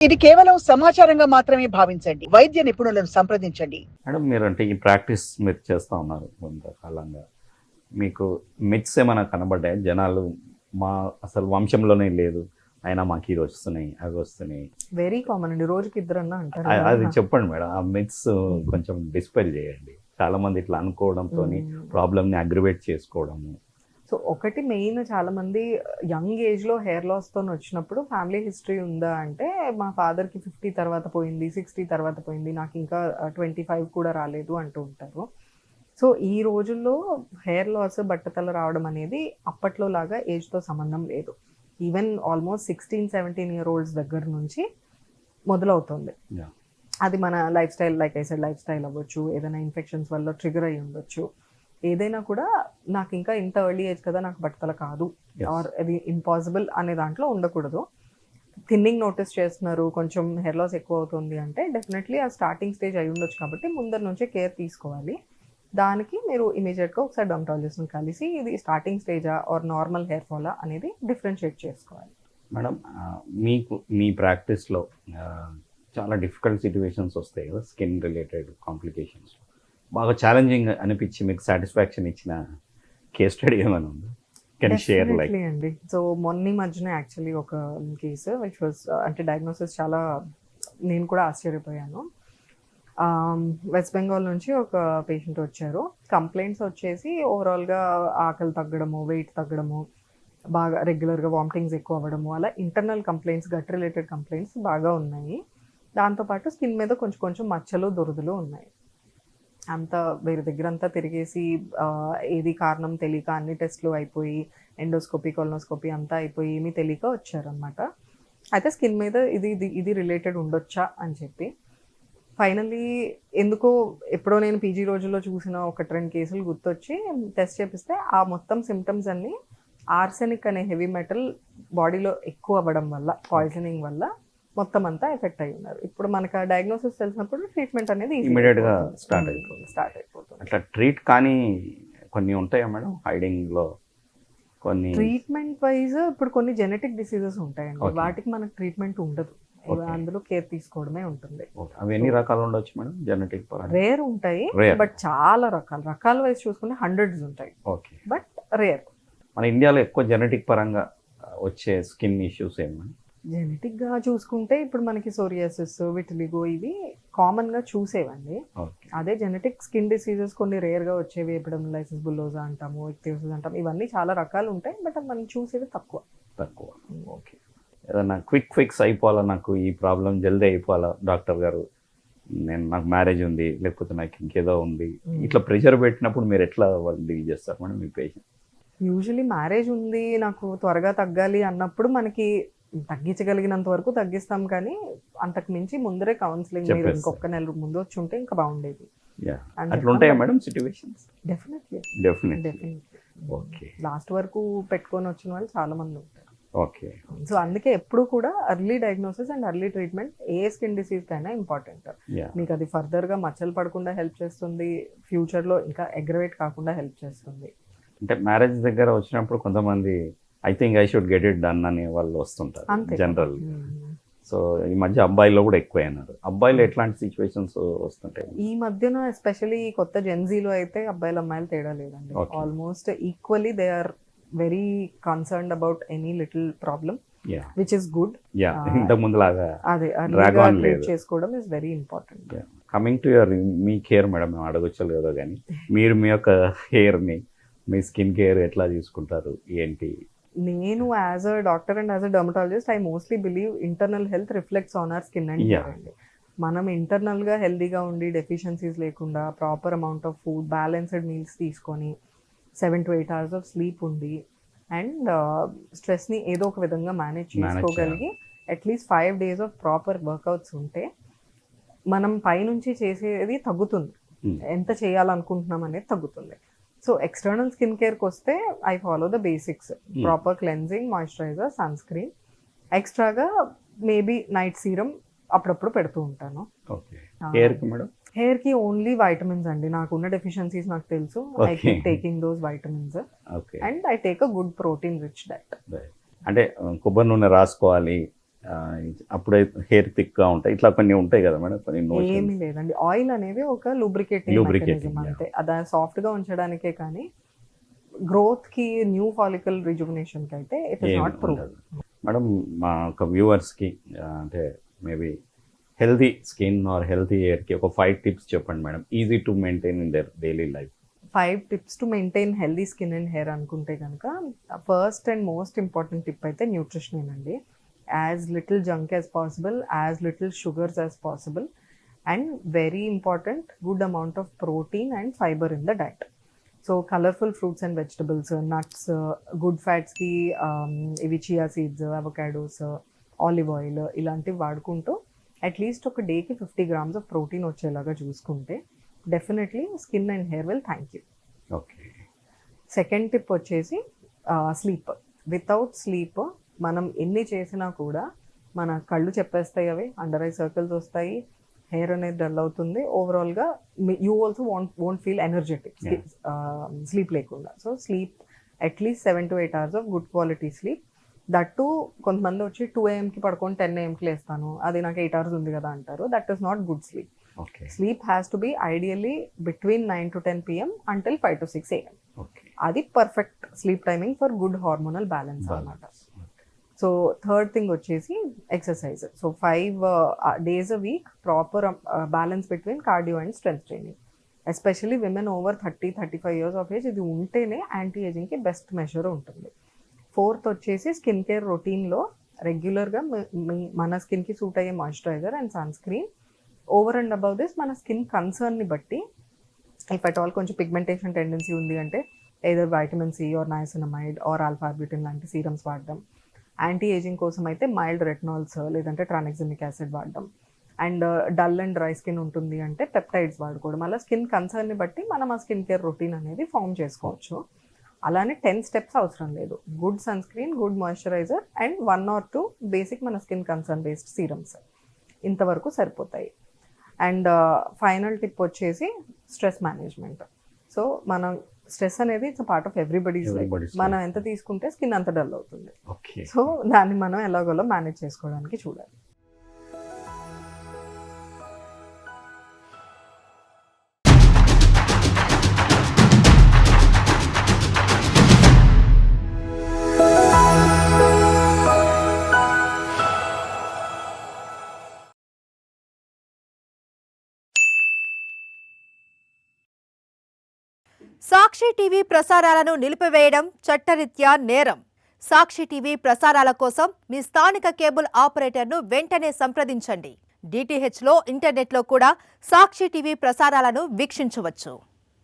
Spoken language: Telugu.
ఇది కేవలం సమాచారంగా మాత్రమే భావించండి. వైద్య నిపుణులను సంప్రదించండి. మేడం మీరంటే ఈ ప్రాక్టీస్ మీరు చేస్తూ ఉన్నారు కొంతకాలంగా. మీకు మిత్స్ ఏమైనా కనబడ్డాయా? జనాలు మా అసలు వంశంలోనే లేదు, అయినా మాకు ఇది వస్తున్నాయి, అవి వస్తున్నాయి. వెరీ కామన్ అండి. రోజుకి ఇద్దరన్నా అంటారు అది చెప్పండి మేడం. ఆ మిత్స్ కొంచెం డిస్పెల్ చేయండి. చాలామంది ఇట్లా అనుకోవడంతో ప్రాబ్లమ్ని అగ్రివేట్ చేసుకోవడము. సో ఒకటి మెయిన్, చాలా మంది యంగ్ ఏజ్ లో హెయిర్ లాస్ తో వచ్చినప్పుడు ఫ్యామిలీ హిస్టరీ ఉందా అంటే, మా ఫాదర్ కి 50 తర్వాత పోయింది, 60 తర్వాత పోయింది, నాకు ఇంకా 25 కూడా రాలేదు అంటూ ఉంటారు. సో ఈ రోజుల్లో హెయిర్ లాస్, బట్టతల రావడం అనేది అప్పట్లో లాగా ఏజ్ తో సంబంధం లేదు. ఈవెన్ ఆల్మోస్ట్ 16-17 ఇయర్ ఓల్డ్స్ దగ్గర నుంచి మొదలవుతుంది. Yeah. అది మన life style, like I said, life style అవ్వచ్చు, ఏదైనా ఇన్ఫెక్షన్స్ వల్ల ట్రిగర్ అయి ఉండొచ్చు. ఏదైనా కూడా నాకు ఇంకా ఇంత ఎర్లీ ఏజ్ కదా, నాకు బట్టతల కాదు ఆర్ అది ఇంపాసిబుల్ అనే దాంట్లో ఉండకూడదు. థిన్నింగ్ నోటీస్ చేస్తున్నారు, కొంచెం హెయిర్ లాస్ ఎక్కువ అవుతుంది అంటే డెఫినెట్లీ ఆ స్టార్టింగ్ స్టేజ్ అయి ఉండొచ్చు. కాబట్టి ముందర నుంచే కేర్ తీసుకోవాలి. దానికి మీరు ఇమీడియట్గా ఒకసారి డర్మటాలజిస్ట్ని కలిసి ఇది స్టార్టింగ్ స్టేజా ఆర్ నార్మల్ హెయిర్ ఫాలా అనేది డిఫరెన్షియేట్ చేసుకోవాలి. మేడం మీకు మీ ప్రాక్టీస్లో చాలా డిఫికల్ట్ సిచ్యువేషన్స్ వస్తాయి కదా, స్కిన్ రిలేటెడ్ కాంప్లికేషన్స్. బాగా ఛాలెంజింగ్ అనిపించి మీకు సాటిస్ఫాక్షన్ ఇచ్చిన కేస్ స్టడీ ఏమైనా ఉందా? కెన్ షేర్ లైక్ అండి. సో మొన్న మధ్యన యాక్చువల్లీ ఒక కేసు విచ్ వాజ్, అంటే డయాగ్నోసిస్ చాలా, నేను కూడా ఆశ్చర్యపోయాను. వెస్ట్ బెంగాల్ నుంచి ఒక పేషెంట్ వచ్చారు. కంప్లైంట్స్ వచ్చేసి ఓవరాల్గా ఆకలి తగ్గడము, వెయిట్ తగ్గడము, బాగా రెగ్యులర్గా వామిటింగ్స్ ఎక్కువ అవ్వడము, అలా internal complaints, gut related complaints బాగా ఉన్నాయి. దాంతోపాటు స్కిన్ మీద కొంచెం కొంచెం మచ్చలు, దురదలు ఉన్నాయి. అంతా వేరే దగ్గర అంతా తిరిగేసి ఏది కారణం తెలియక అన్ని టెస్ట్లు అయిపోయి, ఎండోస్కోపీ, కొలనోస్కోపీ అంతా అయిపోయి ఏమీ తెలియక వచ్చారనమాట. అయితే స్కిన్ మీద ఇది రిలేటెడ్ ఉండొచ్చా అని చెప్పి ఫైనల్లీ ఎందుకో ఎప్పుడో నేను పీజీ రోజుల్లో చూసిన 1-2 కేసులు గుర్తొచ్చి టెస్ట్ చేపిస్తే ఆ మొత్తం సిమ్టమ్స్ అన్నీ ఆర్సెనిక్ అనే హెవీ మెటల్ బాడీలో ఎక్కువ అవ్వడం వల్ల, పాయిజనింగ్ వల్ల మొత్తం అంతా ఎఫెక్ట్ అయి ఉన్నారు. ఇప్పుడు మనకు ఆ డయాగ్నోసిస్ తెలిసినప్పుడు ట్రీట్మెంట్ అనేది ఇమీడియట్గా స్టార్ట్ అయిపోతుంది. అట్లా ట్రీట్ కానీ కొన్ని ఉంటాయా మేడం హైడింగ్లో? కొన్ని ట్రీట్మెంట్ వైజ్ ఇప్పుడు కొన్ని జెనెటిక్ డిసీజెస్ ఉంటాయండి, వాటికి మనకు ట్రీట్మెంట్ ఉండదు. అందులో కేర్ తీసుకోవడమే ఉంటుంది. అవి ఎన్ని రకాలు ఉండొచ్చు మేడం జెనెటిక్ పరంగా? రేర్ ఉంటాయి, బట్ చాలా రకాల వైజ్ చూసుకుంటే హండ్రెడ్స్ ఉంటాయి. Okay, but rare. మన ఇండియాలో ఎక్కువ జెనెటిక్ పరంగా వచ్చే స్కిన్ ఇష్యూస్ ఏమన్నా? జెనెటిక్ గా చూసుకుంటే ఇప్పుడు మనకి సోరియాసిస్, విటిలిగో ఇవి కామన్ గా చూసేవండి. అదే జెనెటిక్ స్కిన్ డిసీజెస్ కొన్ని రేర్ గా వచ్చేవి, ఎపిడెమిలైసిస్ బుల్లోజా అంటాము, ఇక్తియోసిస్ అంటాము, ఇవన్నీ చాలా రకాలు ఉంటాయి. బట్ మనం చూసేవి తక్కువ. ఓకే. ఏదన్నా క్విక్ ఫిక్స్ అయిపోవాలా, నాకు ఈ ప్రాబ్లం జల్దీ అయిపోవాలా డాక్టర్ గారు, నాకు మ్యారేజ్ ఉంది, లేకపోతే నాకు ఇంకేదో ఉంది, ఇట్లా ప్రెషర్ పెట్టినప్పుడు మీరు ఎట్లా వాళ్ళు డీల్ చేస్తారు మేడం మీ పేషెంట్? యూజువలీ మ్యారేజ్ ఉంది, నాకు త్వరగా తగ్గాలి అన్నప్పుడు మనకి తగ్గించగలిగినంత వరకు తగ్గిస్తాం, కానీ అంతకు మించి ముందరే కౌన్సిలింగ్, మీరు ఇంకొక నెల ముందు వచ్చి ఉంటే ఇంకా బాగుండేది. అట్లా ఉంటాయా madam situations? Definitely. Okay. Last వరకు పెట్టుకొని వచ్చిన వాళ్ళు చాలా మంది ఉంటారు. ఓకే. సో అందుకే ఎప్పుడు కూడా early diagnosis and early treatment A skin disease కైనా ఇంపార్టెంట్. మీకు అది ఫర్దర్గా మచ్చలు పడకుండా హెల్ప్ చేస్తుంది, ఫ్యూచర్లో ఇంకా అగ్రవేట్ కాకుండా హెల్ప్ చేస్తుంది. అంటే మ్యారేజ్ దగ్గర వచ్చినప్పుడు కొంతమంది I think I should get it done అనే వాళ్ళు వస్తుంటారు జనరల్. సో ఈ మధ్య అబ్బాయిలో కూడా ఎక్కువ అయినారు. అబ్బాయిలు ఎట్లాంటి సిచ్యువేషన్స్ వస్తుంటాయి ఈ మధ్యన? ఎస్పెషల్లీ కొత్త జెన్జీలో అయితే అబ్బాయిలు అమ్మాయిలు తేడా లేదండి. Almost equally they are very concerned about any little problem, which is good. ఇంతకు ముందు లాగా అదే చేసుకోవడం is very important. Coming to your మీ కేర్ మేడం, మేము అడగొచ్చు లేదో కానీ మీరు మీ యొక్క హెయిర్ని, మీ స్కిన్ కేర్ ఎట్లా తీసుకుంటారు ఏంటి? నేను as a doctor and as a dermatologist I mostly believe internal health reflects on our skin and hair అండి. మనం ఇంటర్నల్గా హెల్దీగా ఉండి, డెఫిషియన్సీస్ లేకుండా, proper amount of food, balanced meals తీసుకొని, 7 to 8 hours ఆఫ్ స్లీప్ ఉండి, అండ్ స్ట్రెస్ని ఏదో ఒక విధంగా మేనేజ్ చేసుకోగలిగి at least 5 days of proper workouts ఉంటే మనం పైనుంచి చేసేది తగ్గుతుంది, ఎంత చేయాలనుకుంటున్నాం అనేది తగ్గుతుంది. సో ఎక్స్టర్నల్ స్కిన్ కేర్కి వస్తే I follow the basics, proper cleansing, moisturiser, sun screen, ఎక్స్ట్రాగా మేబీ నైట్ సీరం అప్పుడప్పుడు పెడుతూ ఉంటాను. హెయిర్ కి ఓన్లీ వైటమిన్స్ అండి, నాకున్న డెఫిషియన్సీస్ నాకు తెలుసు. I keep taking those vitamins and I take a good protein rich diet. అంటే కొబ్బరి నూనె రాసుకోవాలి, అప్పుడే హెయిర్ థిక్గా ఉంటాయి, ఇట్లా కొన్ని ఉంటాయి కదా మేడం కొన్ని notions. ఏమీ లేదండి. ఆయిల్ అనేది ఒక లూబ్రికేటింగ్ Lubricating, మెకానిజం అంతే. అది సాఫ్ట్ గా ఉంచడానికే కానీ గ్రోత్ కి, న్యూ ఫాలికల్ రిజువినేషన్ కి అయితే ఇట్ ఇస్ ఏం నాట్ ప్రూవ్. ఉండదు. మేడం మా ఒక వ్యూవర్స్కి అంటే maybe healthy skin or healthy హెయిర్కి ఒక 5 tips చెప్పండి madam, easy to maintain in their daily life. 5 tips to maintain healthy skin and hair అనుకుంటే కనుక first and most important tip అయితే న్యూట్రిషన్ అండి. As little junk as possible, as little sugars as possible, and very important good amount of protein and fibre in the diet. So colourful fruits and vegetables, nuts, good ఫ్యాట్స్కి ఇవి chia seeds, avocados, olive oil ఇలాంటివి వాడుకుంటూ అట్లీస్ట్ ఒక డేకి 50 grams ఆఫ్ ప్రోటీన్ వచ్చేలాగా చూసుకుంటే definitely skin and hair will thank you. Okay. Second tip వచ్చేసి స్లీప్. వితౌట్ స్లీప్ మనం ఎన్ని చేసినా కూడా మన కళ్ళు చెప్పేస్తాయి, అవి అండర్ ఐ సర్కిల్స్ వస్తాయి, హెయిర్ అనేది డల్ అవుతుంది, ఓవరాల్గా you also won't feel energetic sleep లేకుండా. So sleep at least 7 to 8 hours of good quality sleep. That కొంతమంది వచ్చి 2 AM పడుకొని 10 AM లేస్తాను, అది నాకు 8 hours ఉంది కదా అంటారు. That is not good sleep. Okay. Sleep has to be ideally between 9 to 10 PM until 5 to 6 AM. Okay. అది perfect sleep timing for good hormonal balance అన్నమాట. సో థర్డ్ థింగ్ వచ్చేసి exercise. So 5 days a week proper balance between cardio and strength training. Especially women over 30-35 years of age ఇది ఉంటేనే యాంటీ ఏజింగ్కి బెస్ట్ మెషర్ ఉంటుంది. ఫోర్త్ వచ్చేసి స్కిన్ కేర్ రొటీన్లో రెగ్యులర్గా మన స్కిన్కి సూట్ అయ్యే moisturiser and sunscreen. Over and above this మన స్కిన్ కన్సర్న్ని బట్టి ఇఫ్ అట్ ఆల్ కొంచెం పిగ్మెంటేషన్ టెండెన్సీ ఉంది అంటే either vitamin C or niacinamide or alpha arbutin లాంటి సీరమ్స్ వాడడం. యాంటీ ఏజింగ్ కోసం అయితే మైల్డ్ రెటినాల్స్ లేదంటే ట్రానెక్సిమిక్ యాసిడ్ వాడడం. And dull and dry skin ఉంటుంది అంటే పెప్టైడ్స్ వాడుకోవడం. అలా స్కిన్ కన్సర్న్ని బట్టి మనం ఆ స్కిన్ కేర్ రొటీన్ అనేది ఫామ్ చేసుకోవచ్చు. అలానే 10 steps అవసరం లేదు. Good sun screen, good moisturiser and 1 or 2 basic మన స్కిన్ కన్సర్న్ బేస్డ్ సీరమ్స్, ఇంతవరకు సరిపోతాయి. అండ్ ఫైనల్ టిప్ వచ్చేసి స్ట్రెస్ మేనేజ్మెంట్. సో మనం స్ట్రెస్ అనేది it's part of everybody's life. మనం ఎంత తీసుకుంటే స్కిన్ అంత డల్ అవుతుంది. ఓకే. సో దాన్ని మనం ఎలాగోలా మేనేజ్ చేసుకోవడానికి చూడాలి. సాక్షి టీవీ ప్రసారాలను నిలిపివేయడం చట్టరీత్యా నేరం. సాక్షి టీవీ ప్రసారాల కోసం మీ స్థానిక కేబుల్ ఆపరేటర్ను వెంటనే సంప్రదించండి. DTHలో ఇంటర్నెట్లో కూడా సాక్షి టీవీ ప్రసారాలను వీక్షించవచ్చు.